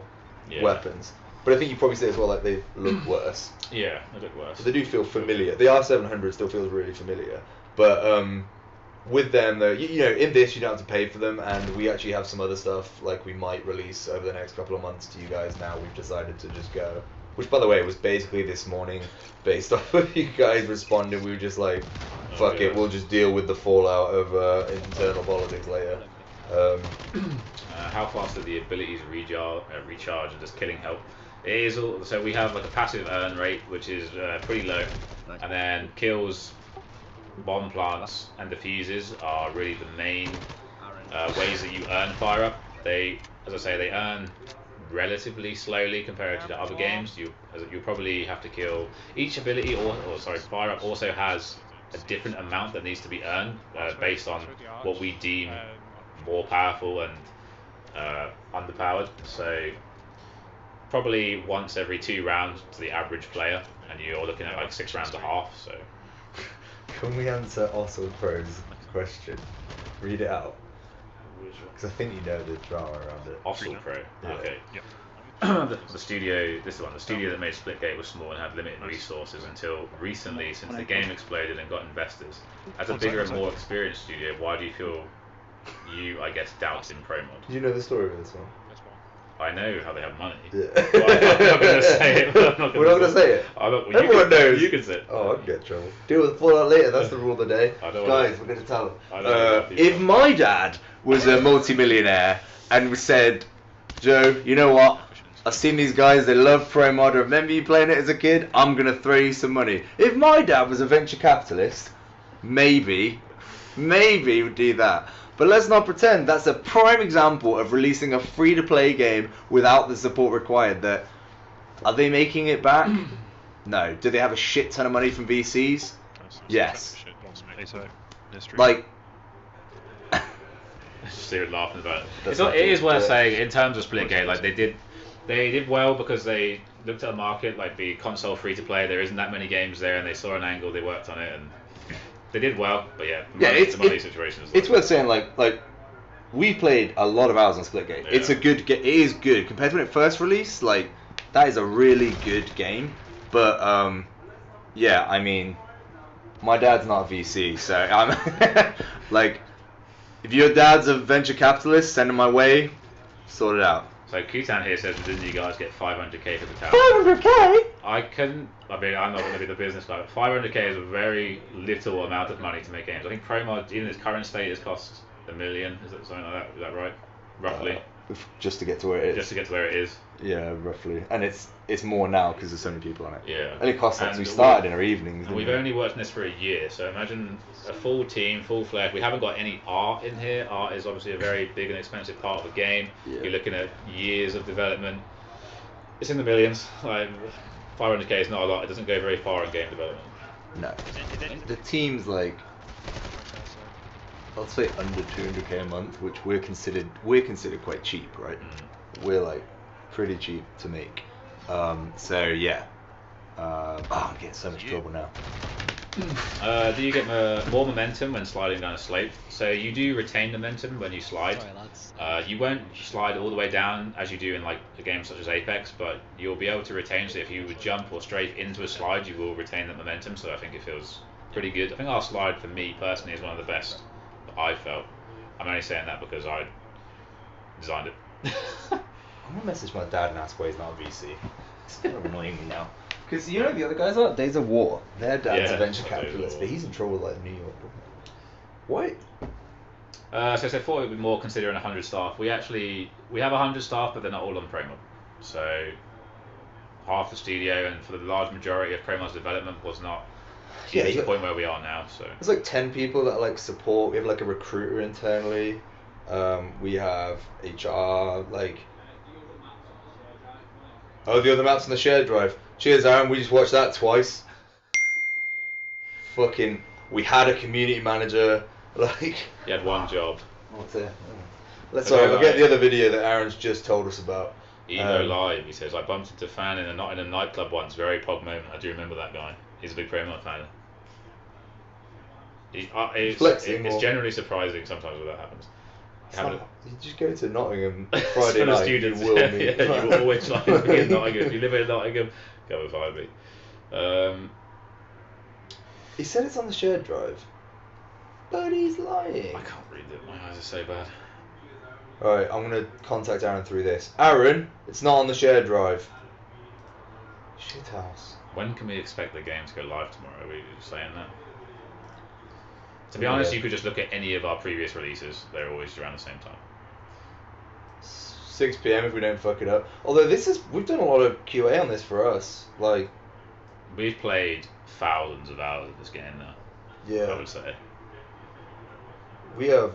weapons. But I think you probably say as well like they look worse. Yeah, they look worse. But they do feel familiar. The R700 still feels really familiar. But with them though, in this you don't have to pay for them, and we actually have some other stuff like we might release over the next couple of months to you guys. Now we've decided to just go, which by the way was basically this morning, based off of you guys responding. We were just like, fuck it, we'll just deal with the fallout of internal politics later. How fast do the abilities recharge and does killing help? It is so we have like a passive earn rate which is pretty low, and then kills, bomb plants and diffuses are really the main ways that you earn fire up. They earn relatively slowly compared to the other games. You probably have to kill each ability fire up also has a different amount that needs to be earned based on what we deem more powerful and underpowered. So probably once every 2 rounds to the average player, and you're looking at like 6 rounds a half. So can we answer also Pro's question? Read it out. Because I think you know the drama around it. Also Pro. Yeah. Okay. Yep. The studio that made Splitgate was small and had limited resources until recently, since the game exploded and got investors. As a bigger and more experienced studio, why do you feel I guess, doubts in PROMOD? Do you know the story of this one? I know how they have money. Yeah. Well, I'm not going to say it. We're not going to say it? Everyone knows. You can say it. Oh, I can get in trouble. Deal with Fallout later, that's the rule of the day. Guys, we're going to tell them. If my dad was a multi-millionaire and said, Joe, you know what? I've seen these guys, they love PROMOD, I remember you playing it as a kid, I'm going to throw you some money. If my dad was a venture capitalist, maybe we'd do that. But let's not pretend. That's a prime example of releasing a free-to-play game without the support required. Are they making it back? No. Do they have a shit ton of money from VCs? Yes. Like, Stuart laughing about it. It is worth saying in terms of Splitgate, like they did well because they looked at a market like the console free-to-play. There isn't that many games there, and they saw an angle. They worked on it and. They did well, but the money situation is. It's worth saying, like we played a lot of hours on Splitgate. Yeah. It's a good game. It is good compared to when it first released. Like that is a really good game. But I mean, My dad's not a VC, so I'm like, if your dad's a venture capitalist, send him my way, sort it out. So Kutan here says, didn't you guys get 500k for the tower? 500k? I mean, I'm not going to be the business guy, but 500k is a very little amount of money to make games. I think PROMOD, in its current status, costs $1 million. Is that something like that? Is that right? Roughly. Just to get to where it is. Just to get to where it is. Yeah, roughly. And it's more now because there's so many people on it. Yeah. And it costs us. We started in our evenings. And we've only worked on this for a year, so imagine a full team, full fledged. We haven't got any art in here. Art is obviously a very big and expensive part of the game. Yeah. You're looking at years of development. It's in the millions. Like 500k is not a lot. It doesn't go very far in game development. No. The team's like, I'd say under 200k a month, which we're considered quite cheap, right? We're like pretty cheap to make. So yeah. I'm getting so much trouble now. Do you get more momentum when sliding down a slope? So you do retain momentum when you slide. You won't slide all the way down as you do in like a game such as Apex, but you'll be able to retain. So if you would jump or strafe into a slide, you will retain that momentum. So I think it feels pretty good. I think our slide for me personally is one of the best that I've felt. I'm only saying that because I designed it. I'm gonna message my dad and ask why he's not a VC. It's kind of annoying me now. Because you know the other guys are Days of War. Their dad's a venture capitalist, but he's in trouble with like New York. What? So I thought it would be more considering 100 staff. We have 100 staff, but they're not all on PROMOD. So half the studio, and for the large majority of PROMOD's development was not to the point where we are now. So there's like 10 people that like support. We have like a recruiter internally. We have HR. Like, oh, the other map's on the shared drive. Cheers, Aaron. We just watched that twice. Fucking, we had a community manager. Like, he had one job. What's it? I'll get the other video that Aaron's just told us about. Evo Live, he says, I bumped into Fan in a nightclub once, very pog moment. I do remember that guy. He's a big PROMOD fan. It's generally surprising sometimes when that happens. You just go to Nottingham Friday night, students. You will meet. Yeah, you will always try to be in Nottingham. If you live in Nottingham, go and find me. He said it's on the shared drive, but he's lying. I can't read it. My eyes are so bad. Alright, I'm going to contact Aaron through this. Aaron, it's not on the shared drive. Shithouse. When can we expect the game to go live tomorrow? Are we saying that? To be honest, you could just look at any of our previous releases. They're always around the same time. 6 PM if we don't fuck it up. Although we've done a lot of QA on this for us. Like, we've played thousands of hours of this game now. Yeah. I would say. We have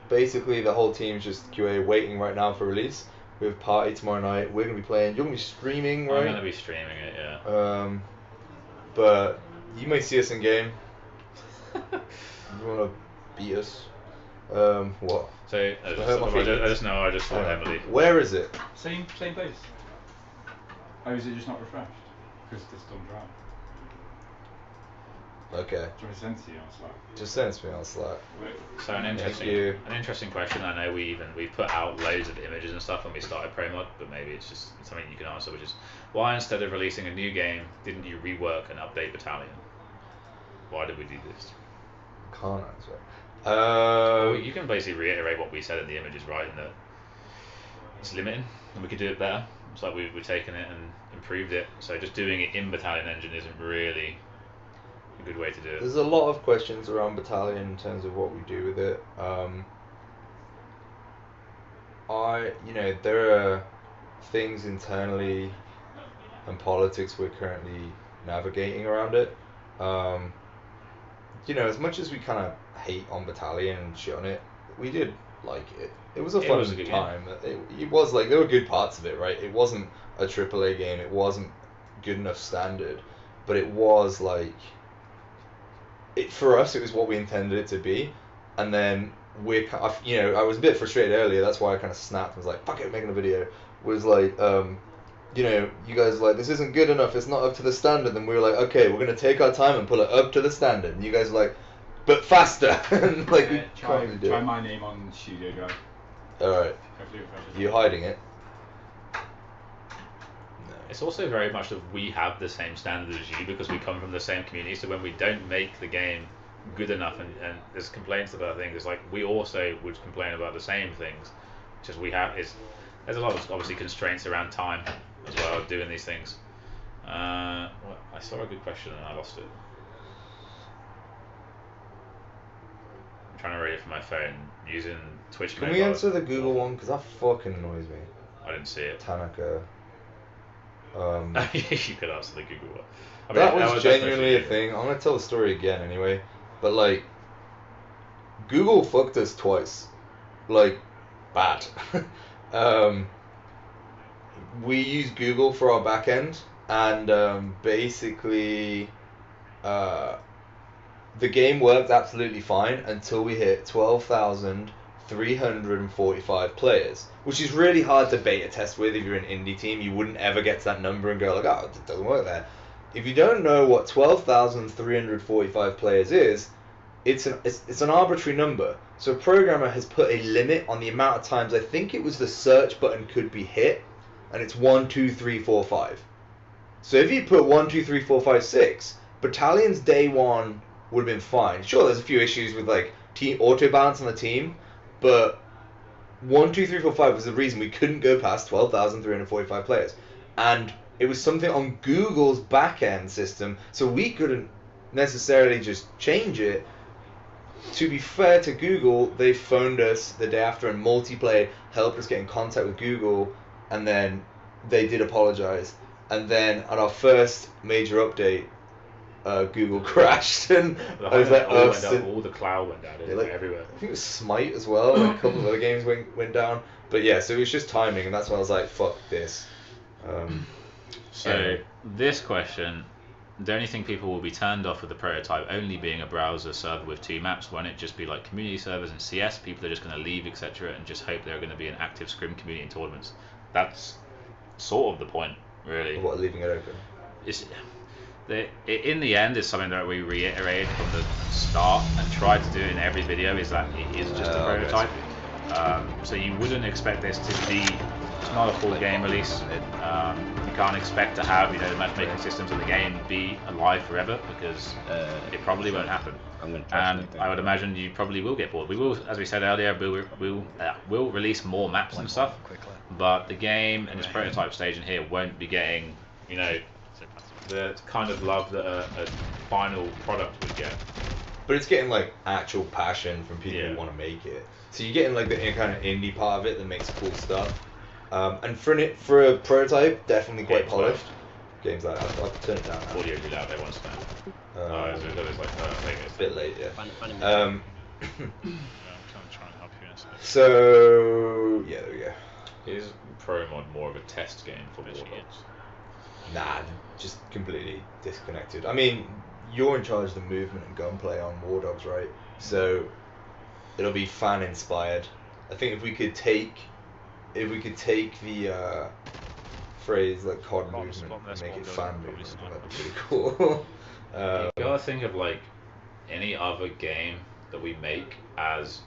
basically the whole team's just QA waiting right now for release. We have a party tomorrow night. We're gonna be playing. You're gonna be streaming, right? I'm gonna be streaming it, yeah. But you may see us in game. You wanna beat us? What? So I just saw Emily. Where is it? Same place. Oh, is it just not refreshed? Because it's done dry. Okay. Do you want me to send it to you on Slack? Just send it to me on Slack. So an interesting question. I know we put out loads of images and stuff when we started PROMOD, but maybe it's just something you can answer, which is why instead of releasing a new game, didn't you rework and update Battalion? Why did we do this? Can't answer. Well, you can basically reiterate what we said in the images, right? And that it's limiting, and we could do it better. It's like we've taken it and improved it. So just doing it in Battalion Engine isn't really a good way to do it. There's a lot of questions around Battalion in terms of what we do with it. There are things internally and politics we're currently navigating around it. As much as we kind of hate on Battalion and shit on it, we did like it. It was a fun time. It was like, there were good parts of it, right? It wasn't a AAA game. It wasn't good enough standard, but it was like, for us, it was what we intended it to be. And then I was a bit frustrated earlier. That's why I kind of snapped and was like, fuck it, making a video. Was like, you guys were like, this isn't good enough, it's not up to the standard. And we were like, okay, we're going to take our time and pull it up to the standard. And you guys were like, but faster. And like, we try my name on Studio Drive. Alright. You hiding it? No. It's also very much that we have the same standard as you because we come from the same community. So when we don't make the game good enough and there's complaints about things, it's like we also would complain about the same things. Just there's a lot of obviously constraints around time as well doing these things. Well, I saw a good question and I lost it. I'm trying to read it from my phone using Twitch. Can we answer the Google one? Because that fucking annoys me. I didn't see it. Tanaka. You could answer the Google one. I mean, that was genuinely a thing. I'm gonna tell the story again anyway. But like, Google fucked us twice. Like, bad. We use Google for our backend, and basically, the game worked absolutely fine until we hit 12,345 players, which is really hard to beta test with if you're an indie team. You wouldn't ever get to that number and go like, oh, it doesn't work there. If you don't know what 12,345 players is, it's an arbitrary number. So a programmer has put a limit on the amount of times I think it was the search button could be hit, and it's 1, 2, 3, 4, 5. So if you put 1, 2, 3, 4, 5, 6, Battalion's day one would have been fine. Sure, there's a few issues with like team auto balance on the team, but 1, 2, 3, 4, 5 was the reason we couldn't go past 12,345 players, and it was something on Google's back-end system, so we couldn't necessarily just change it. To be fair to Google, they phoned us the day after, and Multiplay helped us get in contact with Google, and then they did apologize. And then at our first major update, Google crashed, and I was like, all the cloud went down, like, everywhere. I think it was Smite as well, and a couple of other games went down. But yeah, so it was just timing, and that's why I was like, fuck this. So this question, the only thing people will be turned off with the prototype only being a browser server with 2 maps, won't it just be like community servers and CS? People are just going to leave, etc., and just hope they're going to be an active scrim community in tournaments. That's sort of the point, really. What, leaving it open? In the end, is something that we reiterated from the start and tried to do in every video, is that it is just a prototype. So you wouldn't expect this to be, it's not a full game release. You can't expect to have, the matchmaking systems of the game be alive forever, because it probably won't happen. And I would imagine you probably will get bored. We will, as we said earlier, we'll release more maps and stuff, but the game and its prototype stage in here won't be getting, the kind of love that a final product would get. But it's getting like actual passion from people who want to make it. So you're getting like the kind of indie part of it that makes cool stuff. And for a prototype, definitely quite polished. Games like that, I'll turn it down now. Audio really loud, everyone's fan. It's a bit late, yeah. I'm trying to help you in a second. So yeah, there we go. Is PROMOD more of a test game for War Dogs? Nah, just completely disconnected. I mean, you're in charge of the movement and gunplay on War Dogs, right? So it'll be fan inspired. I think if we could take the phrase like COD movement and make it fan movement, that'd be pretty cool. You gotta think of like any other game that we make as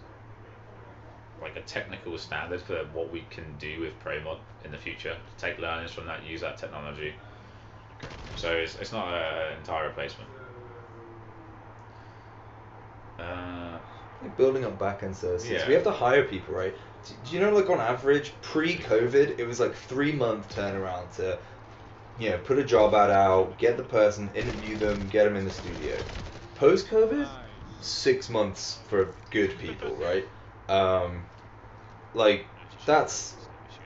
like a technical standard for what we can do with PROMOD in the future. Take learnings from that, use that technology. So it's not an entire replacement. Like building up back-end services. We have to hire people, right? Do you know, like on average, pre-COVID, it was like 3-month turnaround to, put a job ad out, get the person, interview them, get them in the studio. Post-COVID, 6 months for good people, right?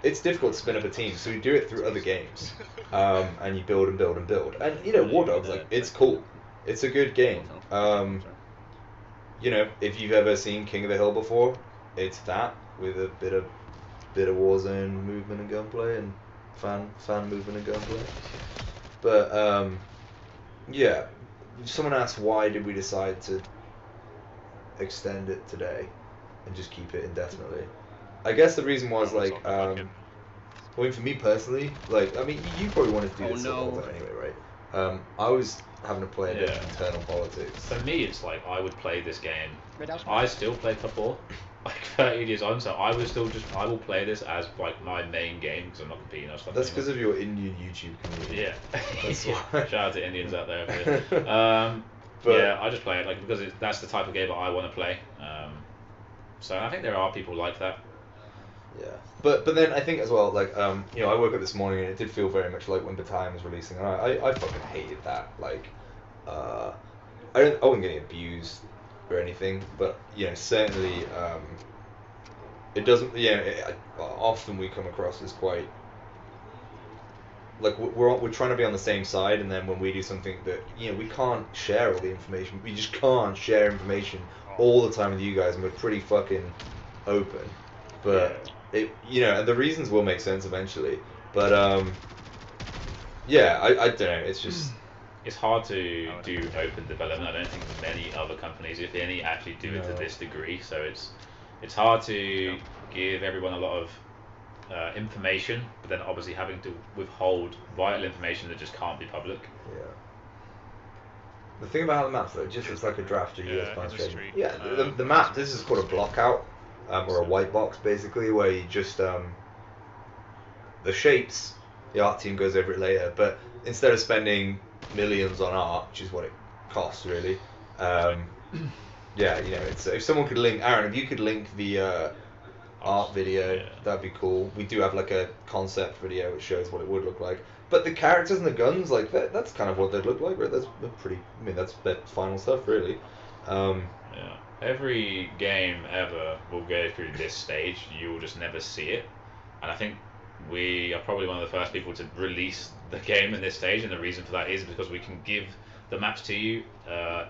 It's difficult to spin up a team, so we do it through other games, and you build and build and build. And War Dogs, like, it's cool. It's a good game. If you've ever seen King of the Hill before, it's that with a bit of Warzone movement and gunplay and fan movement and gunplay. But someone asked why did we decide to extend it today and just keep it indefinitely. I guess the reason was like, for me personally, like, I mean, you probably wanted to do this all the time anyway, right? I was having to play a bit Yeah. of internal politics. For me, it's like I would play this game. I still play COD 4, like 30 years on, so I will play this as like my main game because I'm not competing or stuff. That's because of your Indian YouTube community. Yeah. That's Yeah. why. Shout out to Indians out there. But Yeah, I just play it like because that's the type of game that I want to play. So I think there are people like that. yeah, but then I think as well, like you know, I woke up this morning and it did feel very much like when Battalion was releasing, and I fucking hated that. Like, I wasn't getting abused or anything, but you know, certainly it doesn't. You know, often we come across as quite like we're trying to be on the same side, and then when we do something that you know we can't share all the information, we just can't share information all the time with you guys, and we're pretty fucking open. But it, you know, and the reasons will make sense eventually. But yeah, I don't know. It's just It's hard to do open development. I don't think many other companies, if any, actually do it to No. this degree. So it's hard to give everyone a lot of information, but then obviously having to withhold vital information that just can't be public. yeah. The thing about how the maps though, just it's like a draft of Yeah, US plans training. industry. Yeah, the map. This is called a block out, or a white box basically, where you just the shapes. The art team goes over it later, but instead of spending millions on art, which is what it costs really, yeah, you know, it's if someone could link, Aaron, if you could link the art video, Yeah. that'd be cool. We do have like a concept video which shows what it would look like. But the characters and the guns, like that's kind of what they'd look like, right? That's pretty. I mean, that's their final stuff, really. Yeah. Every game ever will go through this stage. You will just never see it, and I think we are probably one of the first people to release the game in this stage. And the reason for that is because we can give the maps to you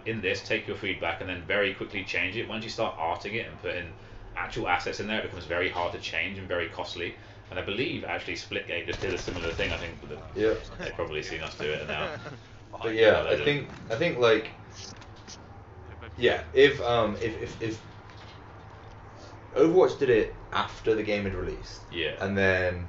in this, take your feedback, and then very quickly change it. Once you start arting it and putting actual assets in there, it becomes very hard to change and very costly. And I believe actually Splitgate just did a similar thing. I think Yeah. they've probably seen us do it now. But yeah, they I think like yeah, if Overwatch did it after the game had released, Yeah. and then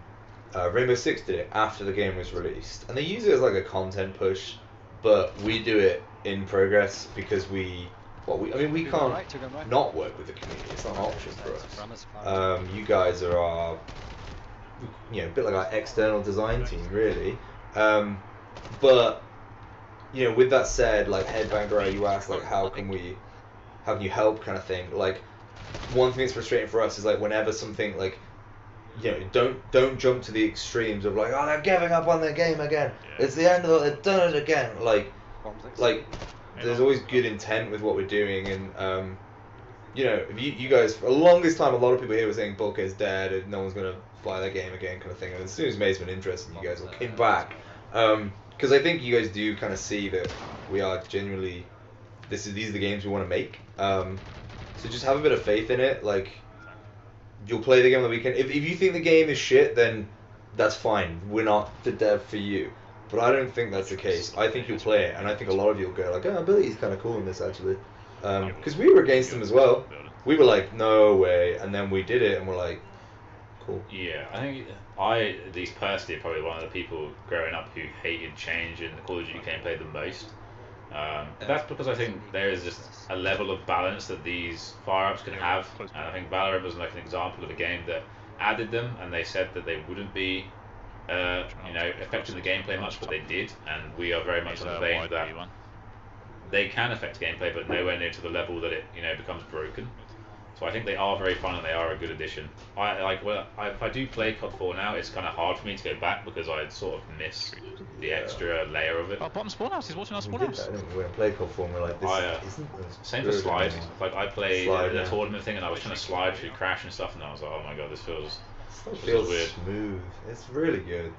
Rainbow Six did it after the game was released, and they use it as like a content push, but we do it in progress because we can't not work with the community. It's not an option for us. You guys are our, you know, a bit like our external design team, really. But you know, with that said, like Headbanger, you asked like how can you help kind of thing. Like one thing that's frustrating for us is like whenever something like, you know, don't jump to the extremes of like, oh, they're giving up on their game again. Yeah. It's the end of it. They've done it again. Like there's always good intent with what we're doing, and you know, if you guys for the longest time, a lot of people here were saying Bulkhead's dead and no one's gonna buy their game again, kind of thing. And as soon as May's been interested, you guys all came back, because I think you guys do kind of see that we are genuinely these are the games we want to make. So just have a bit of faith in it. Like you'll play the game on the weekend. If you think the game is shit, then that's fine. We're not the dev for you. But I don't think that's the case. I think you'll play it, and I think a lot of you will go like, oh, Billy's kind of cool in this actually. Because we were against them as well. We were like, no way, and then we did it, and we're like, cool. Yeah, I think I, at least personally, probably one of the people growing up who hated change in the Call of Duty gameplay the most. That's because I think there is just a level of balance that these fire-ups can have, and I think Valorant was like an example of a game that added them, and they said that they wouldn't be, you know, affecting the gameplay much, but they did, and we are very much in the vein that they can affect gameplay, but nowhere near to the level that it, you know, becomes broken. So I think they are very fun and they are a good addition. If I do play COD 4 now, it's kind of hard for me to go back because I sort of miss the extra layer of it. Oh, bottom spawn house. He's watching our We spawn did house. that, didn't we? We're in play call form. We're like, this isn't as Same for good slide. anymore. Like I played Slide, the yeah. tournament thing and I was trying to slide through crash and stuff, and I was like, oh my god, this feels It feels weird. smooth. It's really good.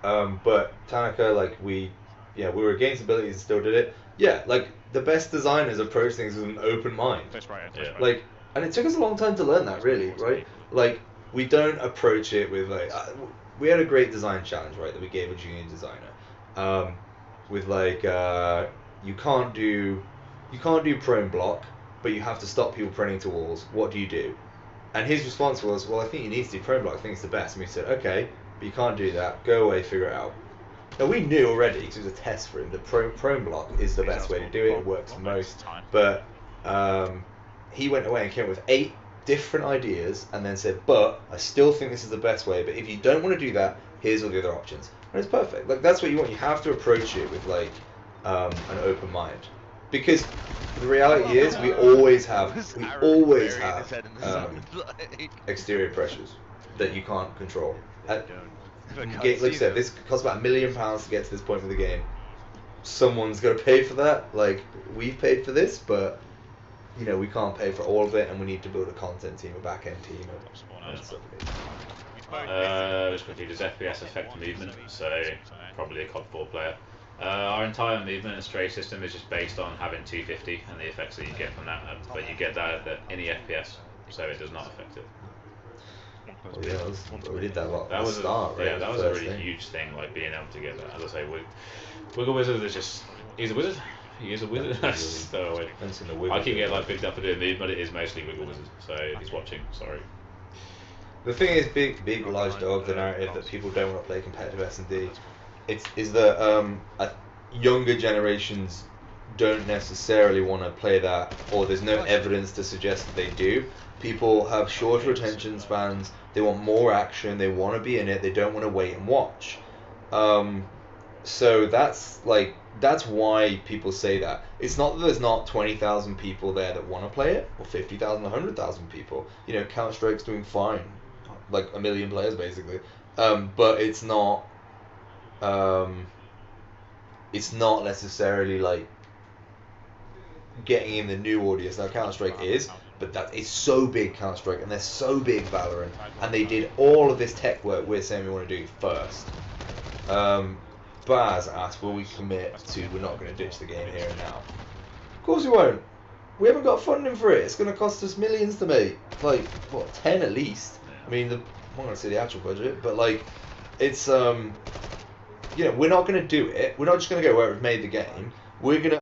But Tanaka, like we were against abilities and still did it. Yeah, like the best designers approach things with an open mind. That's right. Yeah. Like, and it took us a long time to learn that, really, right? Like, we don't approach it with like, we had a great design challenge, right, that we gave a junior designer, with like, you can't do prone block, but you have to stop people proning to walls. What do you do? And his response was, well, I think you need to do prone block. I think it's the best. And we said, okay, but you can't do that. Go away, figure it out. Now we knew already, because it was a test for him, that Prone block is the best way to do it. It works most. But he went away and came up with 8 different ideas, and then said, "But I still think this is the best way. But if you don't want to do that, here's all the other options." And it's perfect. Like that's what you want. You have to approach it with like an open mind, because the reality is we always have exterior pressures that you can't control. Like I said, this costs about £1 million to get to this point with the game. Someone's got to pay for that. Like we've paid for this, but you know we can't pay for all of it, and we need to build a content team, a back end team, and stuff. Just quickly, does FPS affect movement? So probably a COD 4 player. Our entire movement and stray system is just based on having 250 and the effects that you get from that, but you get that at any FPS, so it does not affect it. Oh, yeah, we did that a lot. That was start, right? Yeah, that was a really huge thing, like being able to get that. As I say, Wiggle Wizard is just, he's a wizard. He is a wizard. So I can get like picked up for doing move, but it is mostly Wiggle Wizard. So he's watching. Sorry. The thing is, big large dog. The narrative that people don't want to play competitive S&D, is that younger generations don't necessarily want to play that, or there's no evidence to suggest that they do. People have shorter attention spans. They want more action. They want to be in it. They don't want to wait and watch. So that's why people say that. It's not that there's not 20,000 people there that want to play it, or 50,000, 100,000 people. You know, Counter-Strike's doing fine, like 1 million players basically. But it's not necessarily like getting in the new audience. Now Counter-Strike is, but that is so big, Counter-Strike, and they're so big, Valorant, and they did all of this tech work we're saying we want to do first. Baz asked, will we commit to we're not going to ditch the game here and now? Of course we won't. We haven't got funding for it. It's going to cost us millions to make. Like, what, 10 at least? I mean, I'm not going to say the actual budget, but like, it's, you know, we're not going to do it. We're not just going to go where we've made the game. We're going to